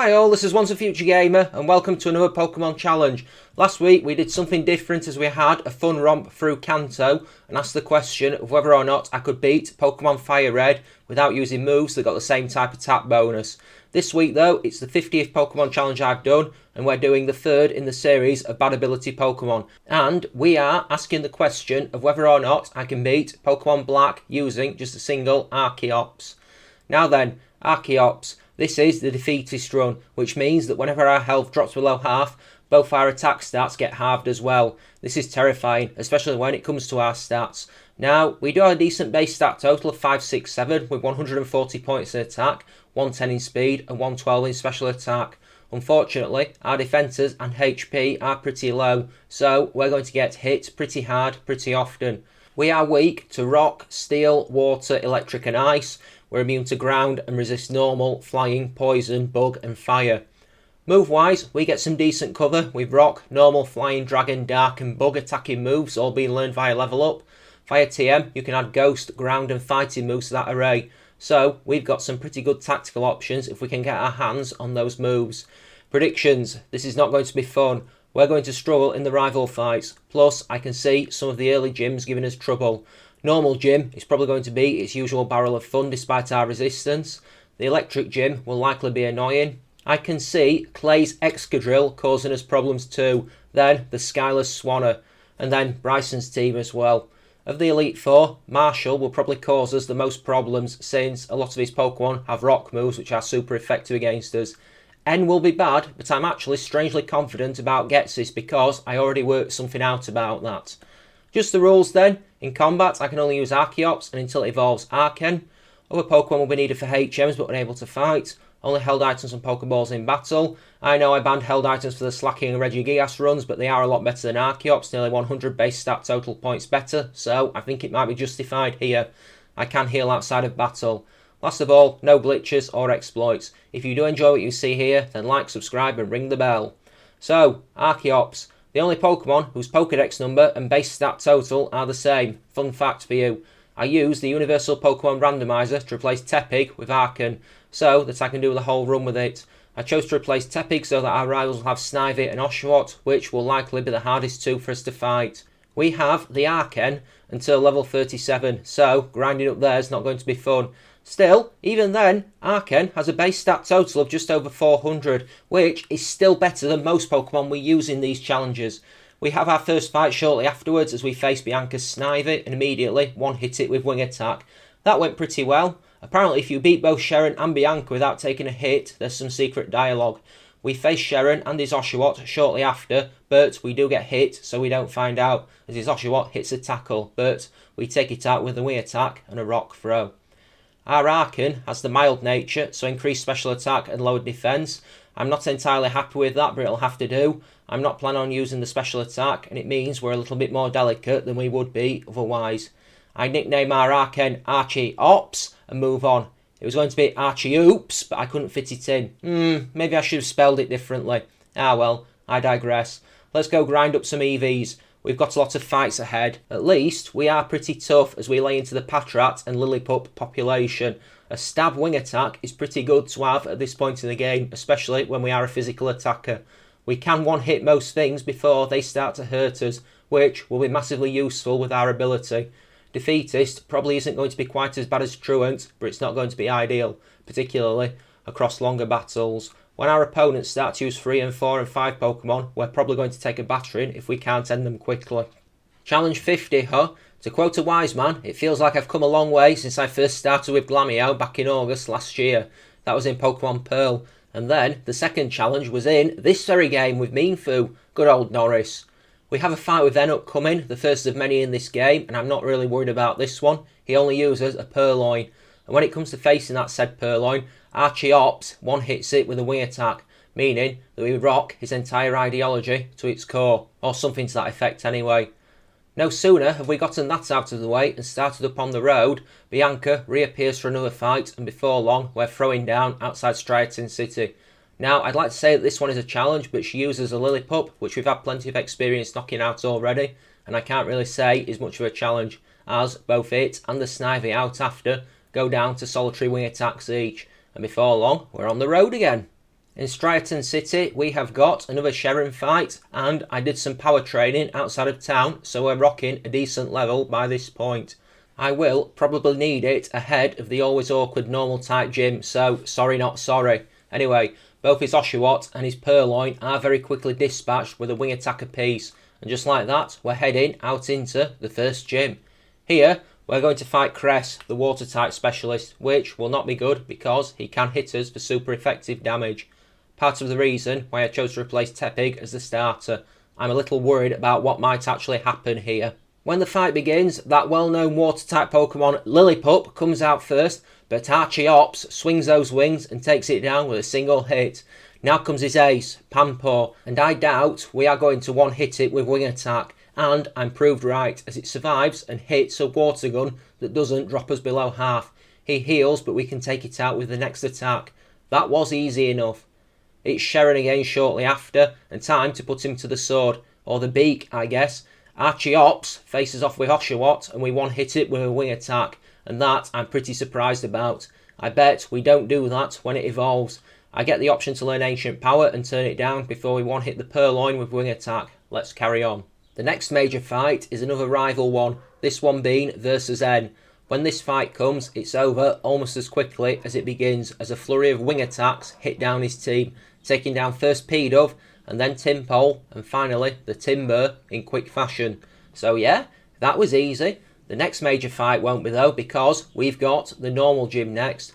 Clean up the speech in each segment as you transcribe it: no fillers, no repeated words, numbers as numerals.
Hi all, this is Once a Future Gamer and welcome to another Pokemon challenge. Last week we did something different as we had a fun romp through Kanto and asked the question of whether or not I could beat Pokemon Fire Red without using moves that got the same type attack bonus. This week though, it's the 50th Pokemon challenge I've done and we're doing the third in the series of bad ability Pokemon. And we are asking the question of whether or not I can beat Pokemon Black using just a single Archeops. Now then, Archeops. This is the defeatist run, which means that whenever our health drops below half, both our attack stats get halved as well. This is terrifying, especially when it comes to our stats. Now, we do have a decent base stat total of 567 with 140 points in attack, 110 in speed and 112 in special attack. Unfortunately, our defences and HP are pretty low, so we're going to get hit pretty hard pretty often. We are weak to rock, steel, water, electric and ice. We're immune to ground and resist normal, flying, poison, bug and fire. Move-wise, we get some decent cover with rock, normal, flying, dragon, dark and bug attacking moves all being learned via level up. Via TM, you can add ghost, ground and fighting moves to that array. So, we've got some pretty good tactical options if we can get our hands on those moves. Predictions, this is not going to be fun. We're going to struggle in the rival fights. Plus, I can see some of the early gyms giving us trouble. Normal gym is probably going to be its usual barrel of fun despite our resistance. The electric gym will likely be annoying. I can see Clay's Excadrill causing us problems too. Then the Skylar's Swanner. And then Bryson's team as well. Of the Elite Four, Marshall will probably cause us the most problems since a lot of his Pokemon have rock moves which are super effective against us. N will be bad, but I'm actually strangely confident about Getsis because I already worked something out about that. Just the rules then. In combat, I can only use Archeops and until it evolves Archen. Other Pokemon will be needed for HMs but unable to fight. Only held items and Pokeballs in battle. I know I banned held items for the Slaking and Regigigas runs, but they are a lot better than Archeops, nearly 100 base stat total points better, so I think it might be justified here. I can heal outside of battle. Last of all, no glitches or exploits. If you do enjoy what you see here, then like, subscribe and ring the bell. So, Archeops. The only Pokemon whose Pokedex number and base stat total are the same. Fun fact for you. I use the Universal Pokemon Randomizer to replace Tepig with Archen, so that I can do the whole run with it. I chose to replace Tepig so that our rivals will have Snivy and Oshawott, which will likely be the hardest two for us to fight. We have the Archen until level 37, so grinding up there is not going to be fun. Still, even then, Archen has a base stat total of just over 400, which is still better than most Pokemon we use in these challenges. We have our first fight shortly afterwards as we face Bianca's Snivy and immediately one-hit it with Wing Attack. That went pretty well. Apparently if you beat both Sharon and Bianca without taking a hit, there's some secret dialogue. We face Sharon and his Oshawott shortly after, but we do get hit so we don't find out as his Oshawott hits a tackle, but we take it out with a Wing Attack and a Rock Throw. Our Archen has the mild nature, so increased special attack and lowered defence. I'm not entirely happy with that, but it'll have to do. I'm not planning on using the special attack, and it means we're a little bit more delicate than we would be otherwise. I nickname our Archen Archeops and move on. It was going to be Archeops, but I couldn't fit it in. Maybe I should have spelled it differently. Ah well, I digress. Let's go grind up some EVs. We've got a lot of fights ahead. At least, we are pretty tough as we lay into the Patrat and Lillipup population. A stab wing attack is pretty good to have at this point in the game, especially when we are a physical attacker. We can one-hit most things before they start to hurt us, which will be massively useful with our ability. Defeatist probably isn't going to be quite as bad as Truant, but it's not going to be ideal, particularly across longer battles. When our opponents start to use 3 and 4 and 5 Pokemon, we're probably going to take a battering if we can't end them quickly. Challenge 50, huh? To quote a wise man, it feels like I've come a long way since I first started with Glameow back in August last year. That was in Pokemon Pearl. And then, the second challenge was in this very game with Mienfoo. Good old Norris. We have a fight with N upcoming, the first of many in this game, and I'm not really worried about this one. He only uses a Purloin. And when it comes to facing that said Purloin, Archeops one-hits it with a Wing Attack, meaning that we rock his entire ideology to its core, or something to that effect anyway. No sooner have we gotten that out of the way and started up on the road, Bianca reappears for another fight, and before long we're throwing down outside Striaton City. Now, I'd like to say that this one is a challenge, but she uses a Lillipup, which we've had plenty of experience knocking out already, and I can't really say is much of a challenge, as both it and the Snivy out after go down to solitary wing attacks each, and before long we're on the road again. In Striaton City, we have got another Sharon fight, and I did some power training outside of town, so we're rocking a decent level by this point. I will probably need it ahead of the always awkward normal type gym, so sorry not sorry. Anyway, both his Oshawott and his Purloin are very quickly dispatched with a wing attack apiece, and just like that, we're heading out into the first gym. Here, we're going to fight Cress, the water type specialist, which will not be good because he can hit us for super effective damage. Part of the reason why I chose to replace Tepig as the starter. I'm a little worried about what might actually happen here. When the fight begins, that well-known water-type Pokemon Lillipup comes out first, but Archeops swings those wings and takes it down with a single hit. Now comes his ace, Panpour, and I doubt we are going to one-hit it with Wing Attack, and I'm proved right as it survives and hits a water gun that doesn't drop us below half. He heals, but we can take it out with the next attack. That was easy enough. It's Sharon again shortly after, and time to put him to the sword, or the beak, I guess. Archeops faces off with Oshawott, and we one-hit it with a wing attack, and that I'm pretty surprised about. I bet we don't do that when it evolves. I get the option to learn Ancient Power and turn it down before we one-hit the Purloin with wing attack. Let's carry on. The next major fight is another rival one, this one being versus N. When this fight comes, it's over almost as quickly as it begins, as a flurry of wing attacks hit down his team, taking down first P-Dove, and then Timpole, and finally the Timber in quick fashion. So yeah, that was easy. The next major fight won't be though, because we've got the normal gym next.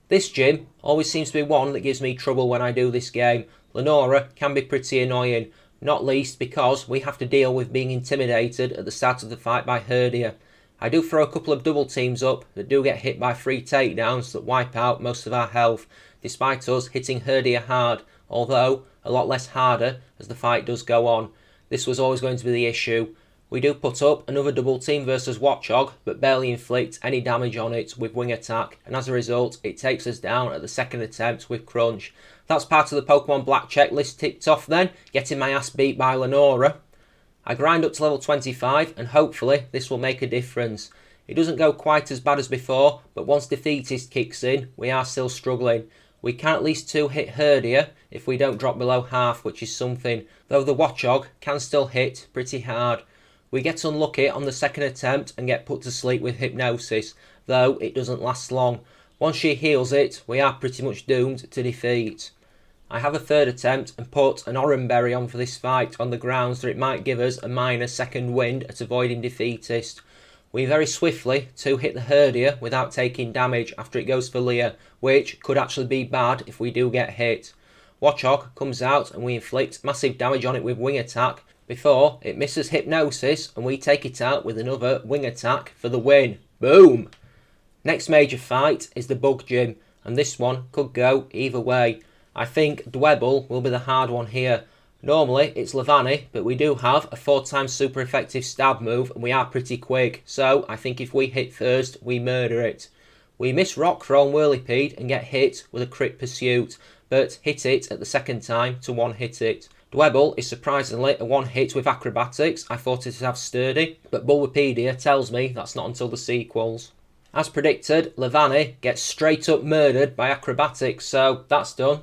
This gym always seems to be one that gives me trouble when I do this game. Lenora can be pretty annoying, not least because we have to deal with being intimidated at the start of the fight by Herdia. I do throw a couple of double teams up that do get hit by 3 takedowns that wipe out most of our health, despite us hitting Herdia hard, although a lot less harder as the fight does go on. This was always going to be the issue. We do put up another double team versus Watchog, but barely inflict any damage on it with wing attack, and as a result it takes us down at the second attempt with Crunch. That's part of the Pokemon Black checklist ticked off then, getting my ass beat by Lenora. I grind up to level 25 and hopefully this will make a difference. It doesn't go quite as bad as before, but once Defeatist kicks in, we are still struggling. We can at least 2-hit Herdia if we don't drop below half, which is something, though the Watchog can still hit pretty hard. We get unlucky on the second attempt and get put to sleep with Hypnosis, though it doesn't last long. Once she heals it, we are pretty much doomed to defeat. I have a third attempt and put an Oranberry on for this fight on the grounds that it might give us a minor second wind at avoiding Defeatist. We very swiftly 2-hit the Herdia without taking damage after it goes for Leer, which could actually be bad if we do get hit. Watchog comes out and we inflict massive damage on it with Wing Attack before it misses Hypnosis and we take it out with another Wing Attack for the win. Boom! Next major fight is the Bug Gym, and this one could go either way. I think Dwebble will be the hard one here. Normally it's Levani, but we do have a 4x super effective stab move and we are pretty quick, so I think if we hit first, we murder it. We miss Rock Throw on Whirlipede and get hit with a Crit Pursuit, but hit it at the second time to one-hit it. Dwebble is surprisingly a one-hit with Acrobatics. I thought it would have Sturdy, but Bulbapedia tells me that's not until the sequels. As predicted, Levani gets straight up murdered by Acrobatics, so that's done.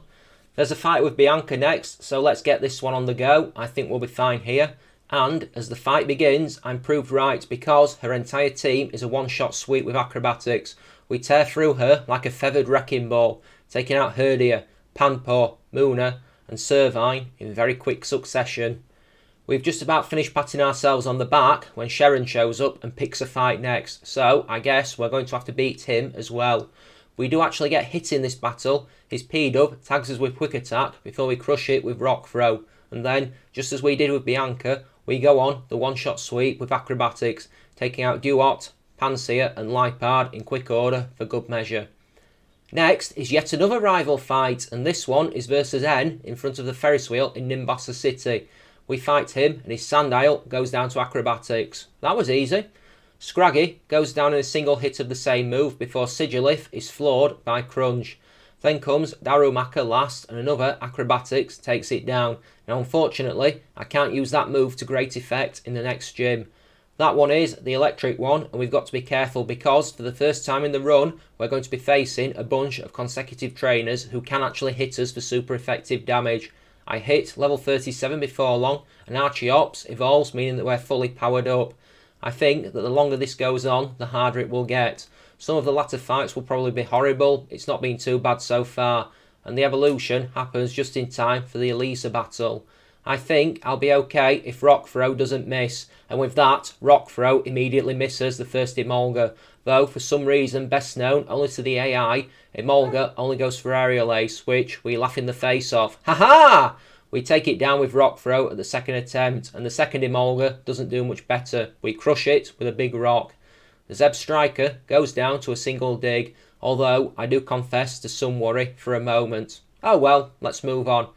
There's a fight with Bianca next, so let's get this one on the go. I think we'll be fine here. And as the fight begins, I'm proved right because her entire team is a one-shot sweep with Acrobatics. We tear through her like a feathered wrecking ball, taking out Herdia, Panpour, Munna and Servine in very quick succession. We've just about finished patting ourselves on the back when Sharon shows up and picks a fight next, so I guess we're going to have to beat him as well. We do actually get hit in this battle. His P-Dub tags us with Quick Attack before we crush it with Rock Throw. And then, just as we did with Bianca, we go on the one-shot sweep with Acrobatics, taking out Duot, Pansear and Lipard in quick order for good measure. Next is yet another rival fight, and this one is versus N in front of the Ferris wheel in Nimbasa City. We fight him and his Sandile goes down to Acrobatics. That was easy. Scraggy goes down in a single hit of the same move before Sigilif is floored by Crunch. Then comes Darumaka last and another Acrobatics takes it down. Now unfortunately I can't use that move to great effect in the next gym. That one is the electric one, and we've got to be careful because for the first time in the run, we're going to be facing a bunch of consecutive trainers who can actually hit us for super effective damage. I hit level 37 before long, and Archeops evolves, meaning that we're fully powered up. I think that the longer this goes on, the harder it will get. Some of the latter fights will probably be horrible. It's not been too bad so far, and the evolution happens just in time for the Elisa battle. I think I'll be okay if Rock Throw doesn't miss, and with that, Rock Throw immediately misses the first Emolga, though for some reason best known only to the AI, Emolga only goes for Aerial Ace, which we laugh in the face of. Haha! We take it down with Rock Throw at the second attempt, and the second Emolga doesn't do much better. We crush it with a big rock. The Zeb Striker goes down to a single dig, although I do confess to some worry for a moment. Oh well, let's move on.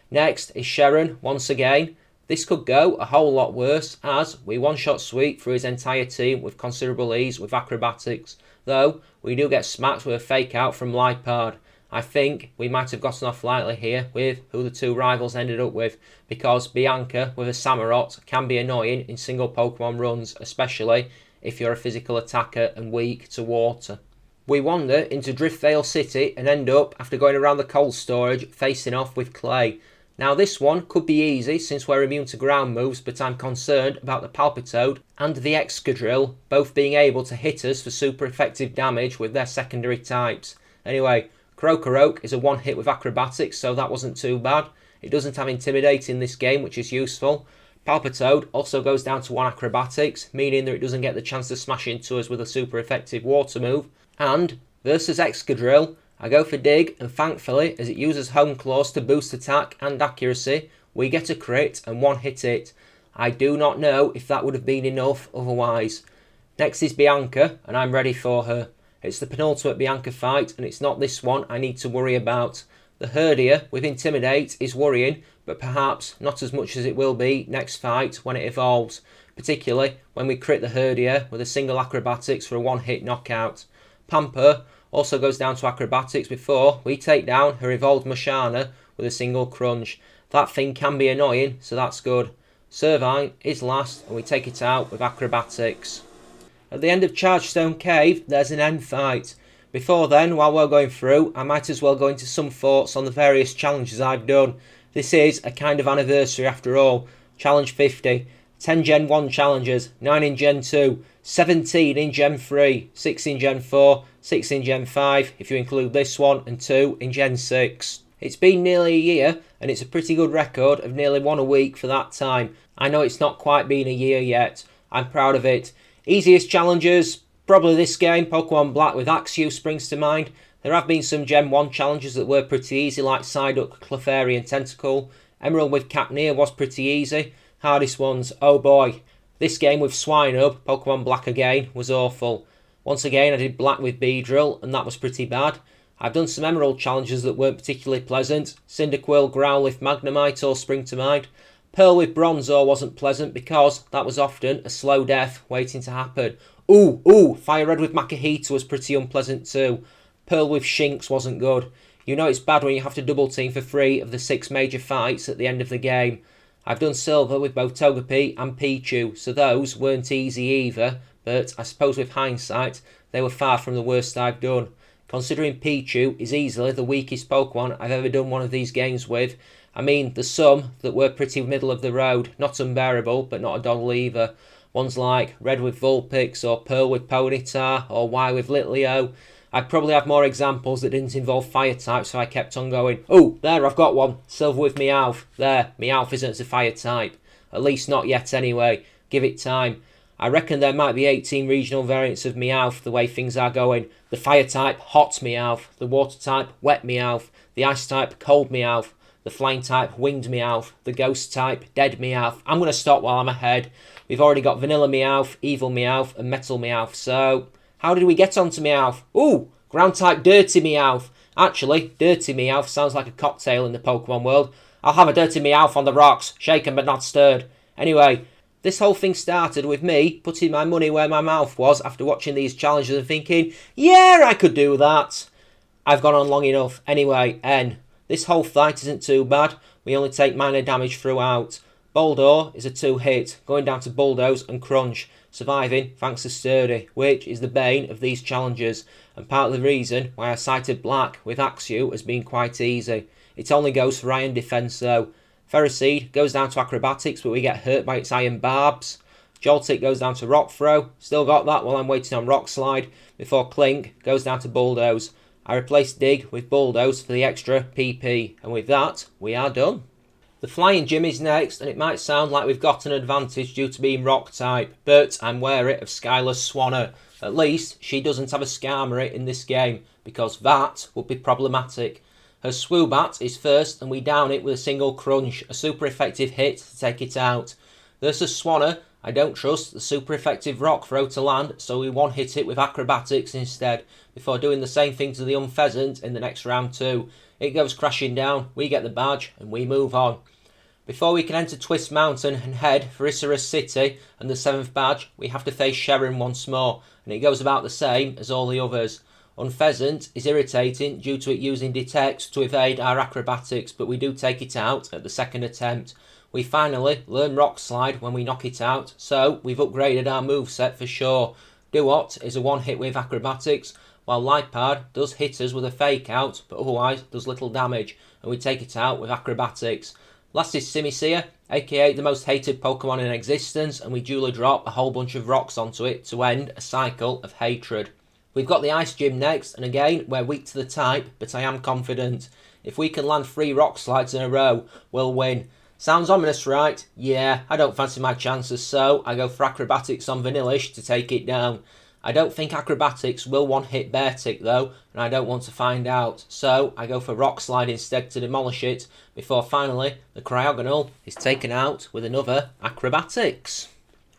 Next is Sharon once again. This could go a whole lot worse as we one-shot sweep through his entire team with considerable ease with acrobatics, though we do get smacked with a fake out from Lipard. I think we might have gotten off lightly here with who the two rivals ended up with, because Bianca with a Samurott can be annoying in single Pokemon runs, especially if you're a physical attacker and weak to water. We wander into Driftvale City and end up, after going around the cold storage, facing off with Clay. Now this one could be easy since we're immune to ground moves, but I'm concerned about the Palpitoad and the Excadrill both being able to hit us for super effective damage with their secondary types. Anyway, Krokorok is a one hit with acrobatics, so that wasn't too bad. It doesn't have Intimidate in this game, which is useful. Palpitoad also goes down to 1 acrobatics, meaning that it doesn't get the chance to smash into us with a super effective water move. And versus Excadrill, I go for Dig, and thankfully, as it uses Home Claws to boost attack and accuracy, we get a crit and one hit it. I do not know if that would have been enough otherwise. Next is Bianca, and I'm ready for her. It's the penultimate Bianca fight, and it's not this one I need to worry about. The Herdia with Intimidate is worrying, but perhaps not as much as it will be next fight when it evolves, particularly when we crit the Herdia with a single acrobatics for a one-hit knockout. Pamper also goes down to acrobatics before we take down her evolved Mashana with a single crunch. That thing can be annoying, so that's good. Servine is last, and we take it out with acrobatics. At the end of Chargestone Cave, there's an end fight. Before then, while we're going through, I might as well go into some thoughts on the various challenges I've done. This is a kind of anniversary after all. Challenge 50, 10 Gen 1 challenges, 9 in Gen 2, 17 in Gen 3, 6 in Gen 4, 6 in Gen 5 if you include this one, and 2 in Gen 6. It's been nearly a year, and it's a pretty good record of nearly 1 a week for that time. I know it's not quite been a year yet. I'm proud of it. Easiest challenges, probably this game, Pokemon Black with Axew springs to mind. There have been some Gen 1 challenges that were pretty easy, like Psyduck, Clefairy and Tentacle. Emerald with Capnea was pretty easy. Hardest ones, oh boy. This game with Swinub, Pokemon Black again, was awful. Once again I did Black with Beedrill, and that was pretty bad. I've done some Emerald challenges that weren't particularly pleasant. Cyndaquil, Growlithe, Magnemite all spring to mind. Pearl with Bronzor wasn't pleasant because that was often a slow death waiting to happen. Fire Red with Makahita was pretty unpleasant too. Pearl with Shinx wasn't good. You know it's bad when you have to double team for 3 of the 6 major fights at the end of the game. I've done Silver with both Togepi and Pichu, so those weren't easy either, but I suppose with hindsight, they were far from the worst I've done. Considering Pichu is easily the weakest Pokemon I've ever done one of these games with. I mean, there's some that were pretty middle of the road, not unbearable, but not a doddle either. Ones like Red with Vulpix, or Pearl with Ponyta, or Y with Litleo. I'd probably have more examples that didn't involve fire types if I kept on going. Oh, there, I've got one. Silver with Meowth. There, Meowth isn't a fire type. At least not yet anyway. Give it time. I reckon there might be 18 regional variants of Meowth the way things are going. The fire type, Hot Meowth. The water type, Wet Meowth. The ice type, Cold Meowth. The flying type, Winged Meowth. The ghost type, Dead Meowth. I'm going to stop while I'm ahead. We've already got Vanilla Meowth, Evil Meowth, and Metal Meowth, so how did we get onto Meowth? Ooh, ground type Dirty Meowth. Actually, Dirty Meowth sounds like a cocktail in the Pokemon world. I'll have a Dirty Meowth on the rocks, shaken but not stirred. Anyway, this whole thing started with me putting my money where my mouth was after watching these challenges and thinking, yeah, I could do that. I've gone on long enough. Anyway, N. This whole fight isn't too bad. We only take minor damage throughout. Boulder is a 2-hit, going down to Bulldoze and Crunch, surviving thanks to Sturdy, which is the bane of these challenges, and part of the reason why I cited Black with Axew as being quite easy. It only goes for Iron Defence though. Ferrocide goes down to Acrobatics, but we get hurt by its Iron Barbs. Joltik goes down to Rock Throw, still got that while I'm waiting on Rock Slide, before Clink goes down to Bulldoze. I replaced Dig with Bulldoze for the extra PP, and with that, we are done. The Flying Gym is next, and it might sound like we've got an advantage due to being Rock type, but I'm wary of Skylar's Swanner. At least, she doesn't have a Skarmory in this game, because that would be problematic. Her Swoobat is first, and we down it with a single Crunch, a super effective hit to take it out. Versus Swanner, I don't trust the super effective Rock Throw to land, so we one-hit it with Acrobatics instead, before doing the same thing to the Unpheasant in the next round too. It goes crashing down, we get the badge, and we move on. Before we can enter Twist Mountain and head for Issaros City and the 7th badge, we have to face Sharon once more, and it goes about the same as all the others. Unpheasant is irritating due to it using Detect to evade our Acrobatics, but we do take it out at the second attempt. We finally learn Rock Slide when we knock it out, so we've upgraded our moveset for sure. Duot is a one-hit with Acrobatics, while Lipard does hit us with a Fake Out, but otherwise does little damage, and we take it out with Acrobatics. Last is Simisear, aka the most hated Pokemon in existence, and we duly drop a whole bunch of rocks onto it to end a cycle of hatred. We've got the Ice Gym next, and again, we're weak to the type, but I am confident. If we can land 3 Rock Slides in a row, we'll win. Sounds ominous, right? Yeah, I don't fancy my chances, so I go for Acrobatics on Vanillish to take it down. I don't think Acrobatics will one-hit Beartic though, and I don't want to find out, so I go for Rock Slide instead to demolish it, before finally the Cryogonal is taken out with another Acrobatics.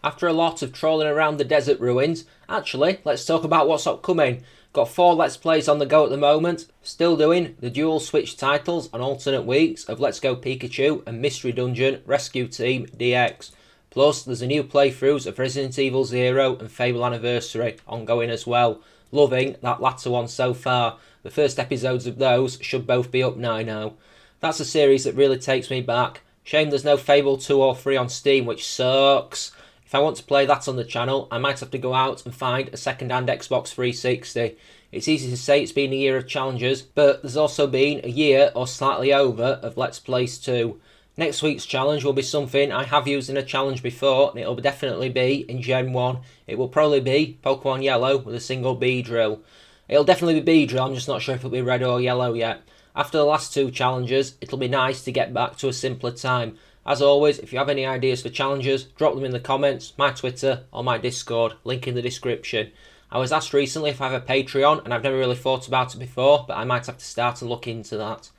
After a lot of trolling around the desert ruins, actually, let's talk about what's upcoming. Got 4 Let's Plays on the go at the moment, still doing the dual switch titles on alternate weeks of Let's Go Pikachu and Mystery Dungeon Rescue Team DX. Plus, there's a new playthroughs of Resident Evil 0 and Fable Anniversary ongoing as well. Loving that latter one so far. The first episodes of those should both be up now. That's a series that really takes me back. Shame there's no Fable 2 or 3 on Steam, which sucks. If I want to play that on the channel, I might have to go out and find a second-hand Xbox 360. It's easy to say it's been a year of challenges, but there's also been a year or slightly over of Let's Plays too. Next week's challenge will be something I have used in a challenge before, and it'll definitely be in Gen 1. It will probably be Pokemon Yellow with a single Beedrill. It'll definitely be Beedrill, I'm just not sure if it'll be Red or Yellow yet. After the last 2 challenges, it'll be nice to get back to a simpler time. As always, if you have any ideas for challenges, drop them in the comments, my Twitter or my Discord, link in the description. I was asked recently if I have a Patreon, and I've never really thought about it before, but I might have to start and look into that.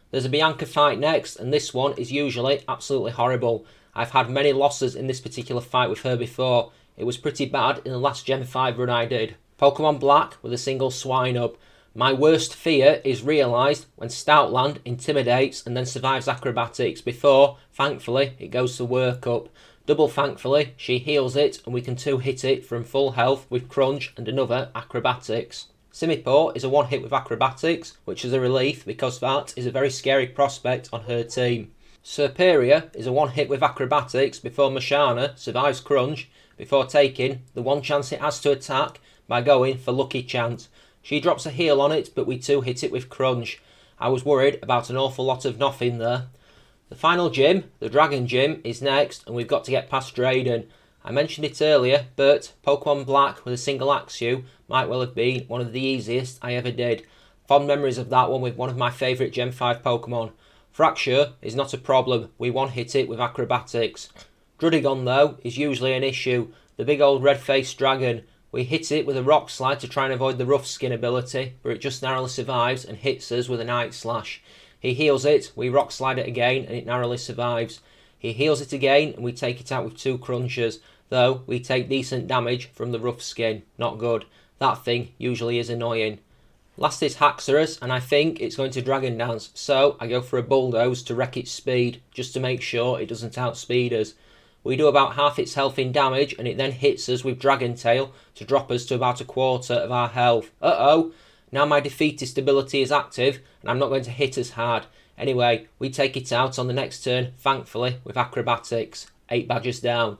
There's a Bianca fight next, and this one is usually absolutely horrible. I've had many losses in this particular fight with her before. It was pretty bad in the last Gen 5 run I did. Pokemon Black with a single Swinub. My worst fear is realised when Stoutland intimidates and then survives Acrobatics before, thankfully, it goes to Work Up. Double thankfully, she heals it and we can 2-hit it from full health with Crunch and another Acrobatics. Simipour is a one-hit with Acrobatics, which is a relief because that is a very scary prospect on her team. Serperior is a one-hit with Acrobatics before Mashana survives Crunch before taking the one chance it has to attack by going for Lucky Chant. She drops a heal on it, but we 2-hit it with Crunch. I was worried about an awful lot of nothing there. The final gym, the Dragon Gym, is next, and we've got to get past Drayden. I mentioned it earlier, but Pokemon Black with a single Axew might well have been one of the easiest I ever did. Fond memories of that one with one of my favourite Gen 5 Pokemon. Fracture is not a problem, we one-hit it with Acrobatics. Drudigon though is usually an issue, the big old red-faced dragon. We hit it with a Rock Slide to try and avoid the Rough Skin ability, but it just narrowly survives and hits us with a Night Slash. He heals it, we Rock Slide it again and it narrowly survives. He heals it again and we take it out with 2 Crunchers, though we take decent damage from the Rough Skin. Not good. That thing usually is annoying. Last is Haxorus, and I think it's going to Dragon Dance, so I go for a Bulldoze to wreck its speed, just to make sure it doesn't outspeed us. We do about half its health in damage, and it then hits us with Dragon Tail to drop us to about a quarter of our health. Uh-oh! Now my defeatist ability is active, and I'm not going to hit as hard. Anyway, we take it out on the next turn, thankfully, with acrobatics. 8 badgers down.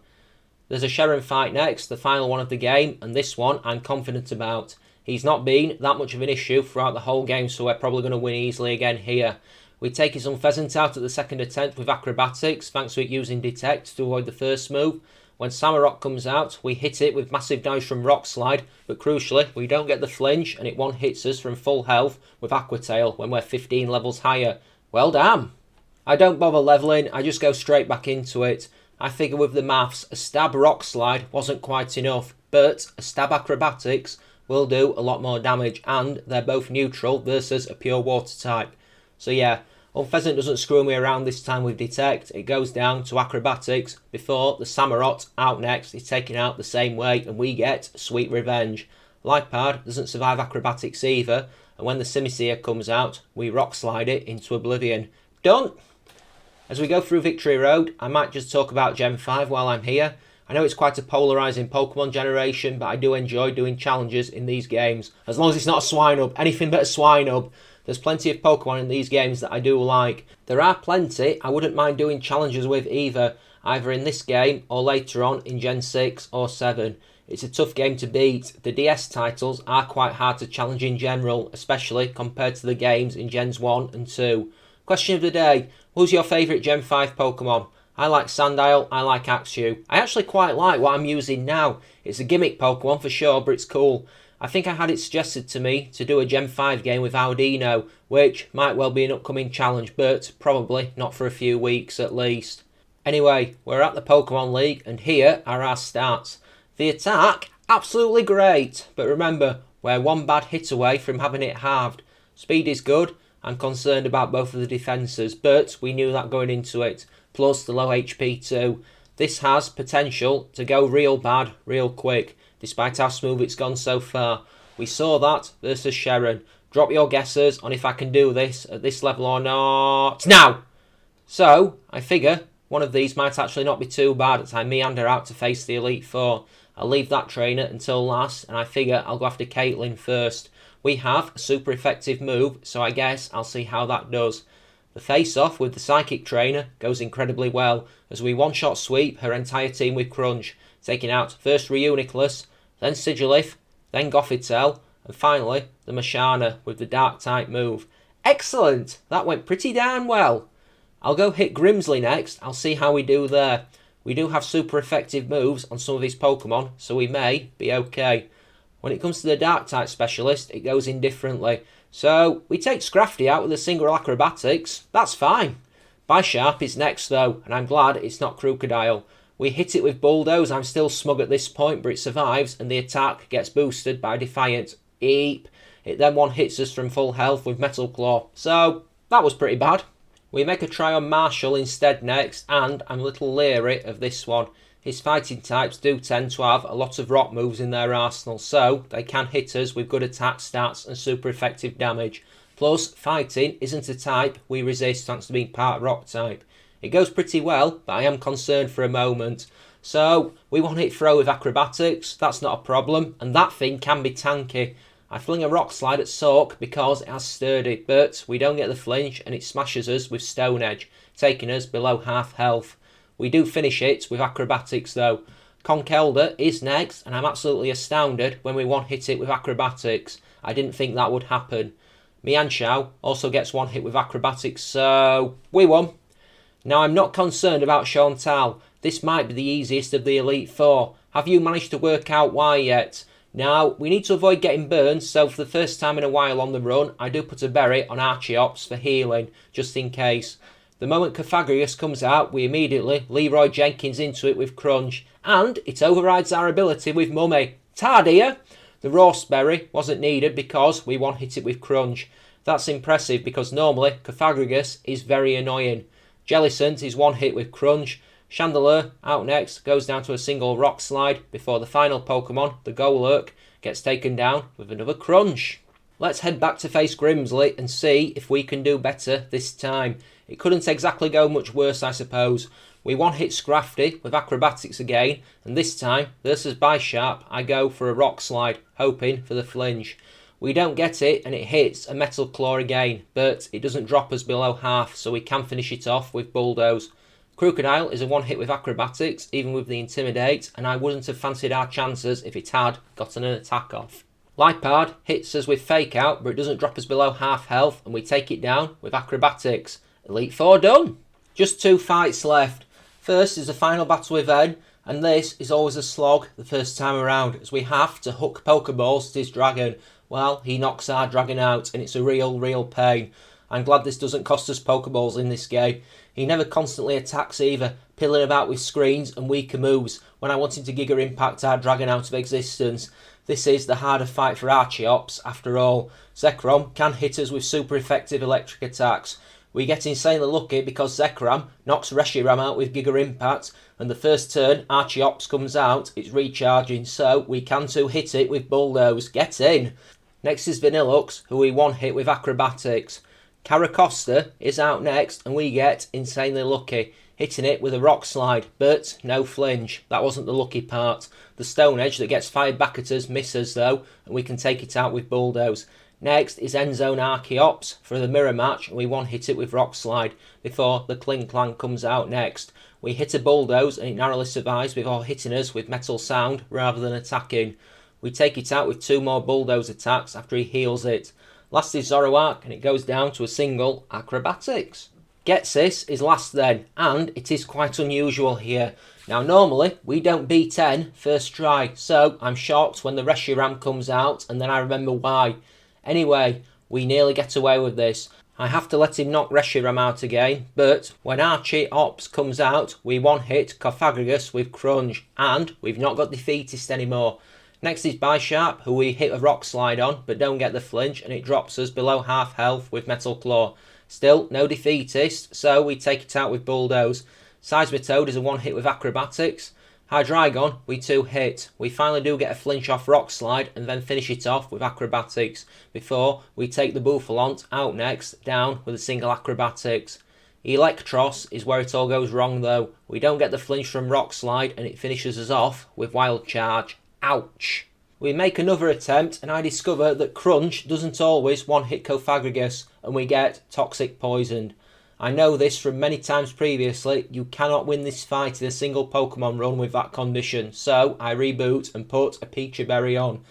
There's a Sharon fight next, the final one of the game, and this one I'm confident about. He's not been that much of an issue throughout the whole game, so we're probably going to win easily again here. We take his unpheasant out at the second attempt with acrobatics, thanks to it using detect to avoid the first move. When Samurott comes out, we hit it with massive damage from rock slide, but crucially, we don't get the flinch, and it one hits us from full health with Aquatail when we're 15 levels higher. Well, damn. I don't bother leveling, I just go straight back into it. I figure with the maths, a stab rock slide wasn't quite enough, but a stab acrobatics will do a lot more damage, and they're both neutral versus a pure water type. So yeah, Unpheasant doesn't screw me around this time with detect. It goes down to acrobatics before the Samurott out next is taken out the same way, and we get sweet revenge. Lipard doesn't survive acrobatics either, and when the Simisear comes out, we rock slide it into oblivion. Done! As we go through Victory Road, I might just talk about Gen 5 while I'm here. I know it's quite a polarising Pokemon generation, but I do enjoy doing challenges in these games. As long as it's not a Swinub, anything but a Swinub. There's plenty of Pokemon in these games that I do like. There are plenty I wouldn't mind doing challenges with either in this game or later on in Gen 6 or 7. It's a tough game to beat. The DS titles are quite hard to challenge in general, especially compared to the games in Gens 1 and 2. Question of the day, who's your favourite Gen 5 Pokemon? I like Sandile, I like Axew. I actually quite like what I'm using now. It's a gimmick Pokemon for sure, but it's cool. I think I had it suggested to me to do a Gen 5 game with Audino, which might well be an upcoming challenge, but probably not for a few weeks at least. Anyway, we're at the Pokemon League, and here are our stats. The attack, absolutely great, but remember, we're one bad hit away from having it halved. Speed is good. I'm concerned about both of the defences, but we knew that going into it, plus the low HP too. This has potential to go real bad, real quick, despite how smooth it's gone so far. We saw that versus Sharon. Drop your guesses on if I can do this at this level or not. Now! So, I figure one of these might actually not be too bad as I meander out to face the Elite Four. I'll leave that trainer until last, and I figure I'll go after Caitlyn first. We have a super effective move, so I guess I'll see how that does. The face-off with the Psychic Trainer goes incredibly well, as we one-shot sweep her entire team with Crunch, taking out first Reuniclus, then Sigilif, then Gothitelle, and finally the Mashana with the Dark-type move. Excellent! That went pretty darn well. I'll go hit Grimsley next, I'll see how we do there. We do have super effective moves on some of his Pokemon, so we may be okay. When it comes to the Dark-type specialist, it goes in differently. So, we take Scrafty out with a single acrobatics. That's fine. Bisharp is next though, and I'm glad it's not Crocodile. We hit it with Bulldoze. I'm still smug at this point, but it survives, and the attack gets boosted by Defiant. Eep. It then one hits us from full health with Metal Claw. So, that was pretty bad. We make a try on Marshall instead next, and I'm a little leery of this one. His fighting types do tend to have a lot of rock moves in their arsenal, so they can hit us with good attack stats and super effective damage. Plus, fighting isn't a type we resist thanks to being part rock type. It goes pretty well, but I am concerned for a moment. So, we one hit throw with acrobatics, that's not a problem, and that thing can be tanky. I fling a rock slide at Sork because it has sturdy, but we don't get the flinch and it smashes us with Stone Edge, taking us below half health. We do finish it with acrobatics though. Conkeldurr is next, and I'm absolutely astounded when we one hit it with acrobatics. I didn't think that would happen. Mianshao also gets one hit with acrobatics, so we won. Now I'm not concerned about Chantal. This might be the easiest of the Elite Four. Have you managed to work out why yet? Now, we need to avoid getting burned, so for the first time in a while on the run, I do put a berry on Archeops for healing, just in case. The moment Cofagrigus comes out, we immediately Leroy Jenkins into it with Crunch, and it overrides our ability with Mummy. Tardia! The Roast Berry wasn't needed because we one hit it with Crunch. That's impressive because normally Cofagrigus is very annoying. Jellicent is one hit with Crunch. Chandelure, out next, goes down to a single Rock Slide before the final Pokemon, the Golurk, gets taken down with another Crunch. Let's head back to face Grimsley and see if we can do better this time. It couldn't exactly go much worse, I suppose. We one hit Scrafty with acrobatics again, and this time, versus Bisharp, I go for a Rock Slide, hoping for the flinch. We don't get it and it hits a metal claw again, but it doesn't drop us below half, so we can finish it off with bulldoze. Crocodile is a one hit with acrobatics, even with the intimidate, and I wouldn't have fancied our chances if it had gotten an attack off. Lipard hits us with fake out, but it doesn't drop us below half health, and we take it down with acrobatics. Elite 4 done! Just 2 fights left. First is the final battle with Ed, and this is always a slog the first time around, as we have to hook Pokeballs to his dragon. Well, he knocks our dragon out, and it's a real pain. I'm glad this doesn't cost us Pokeballs in this game. He never constantly attacks either, pilling about with screens and weaker moves when I want him to Giga Impact our dragon out of existence. This is the harder fight for Archeops, after all. Zekrom can hit us with super effective electric attacks. We get insanely lucky because Zekrom knocks Reshiram out with Giga Impact, and the first turn Archeops comes out, it's recharging, so we can hit it with Bulldoze. Get in! Next is Vanillux, who we one hit with Acrobatics. Caracosta is out next, and we get insanely lucky, hitting it with a Rock Slide, but no flinch. That wasn't the lucky part. The Stone Edge that gets fired back at us misses though, and we can take it out with Bulldoze. Next is Endzone Archeops for the mirror match, and we one hit it with Rock Slide before the Kling Clang comes out next. We hit a Bulldoze and it narrowly survives before hitting us with Metal Sound rather than attacking. We take it out with 2 more Bulldoze attacks after he heals it. Last is Zoroark, and it goes down to a single Acrobatics. Getsis is last then, and it is quite unusual here. Now normally we don't beat N first try, so I'm shocked when the Reshiram comes out and then I remember why. Anyway, we nearly get away with this. I have to let him knock Reshiram out again, but when Archeops comes out, we one hit Cofagrigus with Crunch, and we've not got Defeatist anymore. Next is Bisharp, who we hit a Rock Slide on, but don't get the flinch, and it drops us below half health with Metal Claw. Still, no Defeatist, so we take it out with Bulldoze. Seismitoad is a one hit with Acrobatics. Hydreigon, we 2 hit. We finally do get a flinch off Rock Slide, and then finish it off with Acrobatics, before we take the Bouffalont out next, down with a single Acrobatics. Electros is where it all goes wrong though. We don't get the flinch from Rock Slide, and it finishes us off with Wild Charge. Ouch! We make another attempt, and I discover that Crunch doesn't always one-hit Cofagrigus, and we get Toxic Poisoned. I know this from many times previously, you cannot win this fight in a single Pokemon run with that condition, so I reboot and put a Peachy Berry on.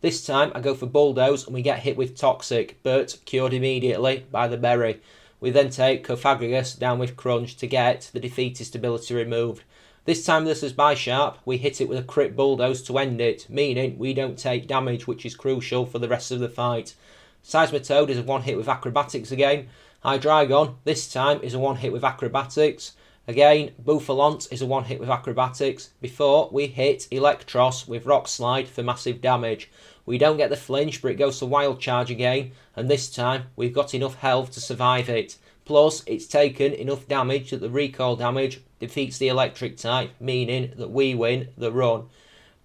This time I go for Bulldoze and we get hit with Toxic, but cured immediately by the berry. We then take Cofagrigus down with Crunch to get the Defeatist ability removed. This time this is Bisharp, we hit it with a crit Bulldoze to end it, meaning we don't take damage, which is crucial for the rest of the fight. Seismitoad is a one hit with Acrobatics again. Hydreigon, this time, is a one hit with Acrobatics. Again, Bouffalont is a one hit with Acrobatics, before we hit Electros with Rock Slide for massive damage. We don't get the flinch, but it goes to Wild Charge again, and this time we've got enough health to survive it. Plus, it's taken enough damage that the recoil damage defeats the electric type, meaning that we win the run.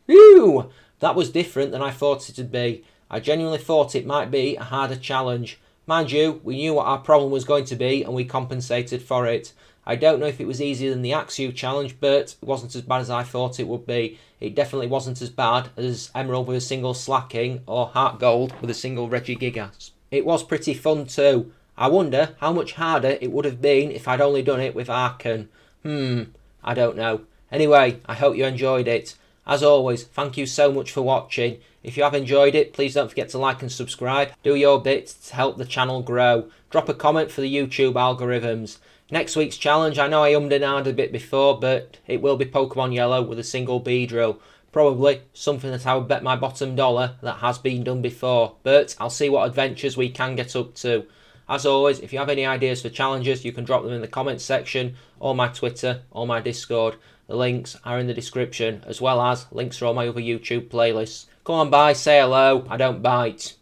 Phew! That was different than I thought it would be. I genuinely thought it might be a harder challenge. Mind you, we knew what our problem was going to be and we compensated for it. I don't know if it was easier than the Axew challenge, but it wasn't as bad as I thought it would be. It definitely wasn't as bad as Emerald with a single Slaking or Heart Gold with a single Regigigas. It was pretty fun too. I wonder how much harder it would have been if I'd only done it with Arcan. I don't know. Anyway, I hope you enjoyed it. As always, thank you so much for watching. If you have enjoyed it, please don't forget to like and subscribe. Do your bit to help the channel grow. Drop a comment for the YouTube algorithms. Next week's challenge, I know I ummed and ahed a bit before, but it will be Pokemon Yellow with a single Beedrill. Probably something that I would bet my bottom dollar that has been done before, but I'll see what adventures we can get up to. As always, if you have any ideas for challenges, you can drop them in the comments section, or my Twitter, or my Discord. The links are in the description, as well as links for all my other YouTube playlists. Come on by, say hello, I don't bite.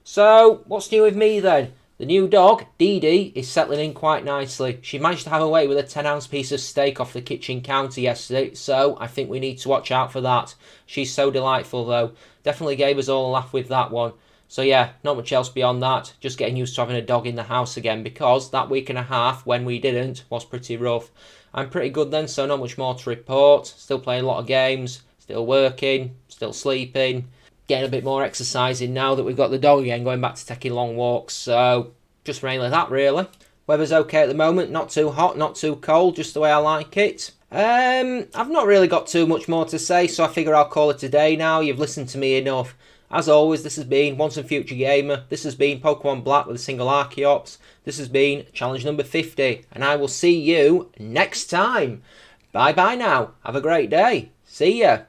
So, what's new with me then? The new dog, Dee Dee, is settling in quite nicely. She managed to have her way with a 10-ounce piece of steak off the kitchen counter yesterday, so I think we need to watch out for that. She's so delightful though. Definitely gave us all a laugh with that one. So yeah, not much else beyond that. Just getting used to having a dog in the house again, because that week and a half when we didn't was pretty rough. I'm pretty good then, so not much more to report. Still playing a lot of games, still working, still sleeping. getting a bit more exercise in now that we've got the dog again, going back to taking long walks. So just mainly that really. Weather's okay at the moment, not too hot, not too cold, just the way I like it. I've not really got too much more to say, so I figure I'll call it a day now. You've listened to me enough. As always, this has been Once and Future Gamer. This has been Pokemon Black with a single Archeops. This has been challenge number 50, and I will see you next time. Bye bye now. Have a great day. See ya.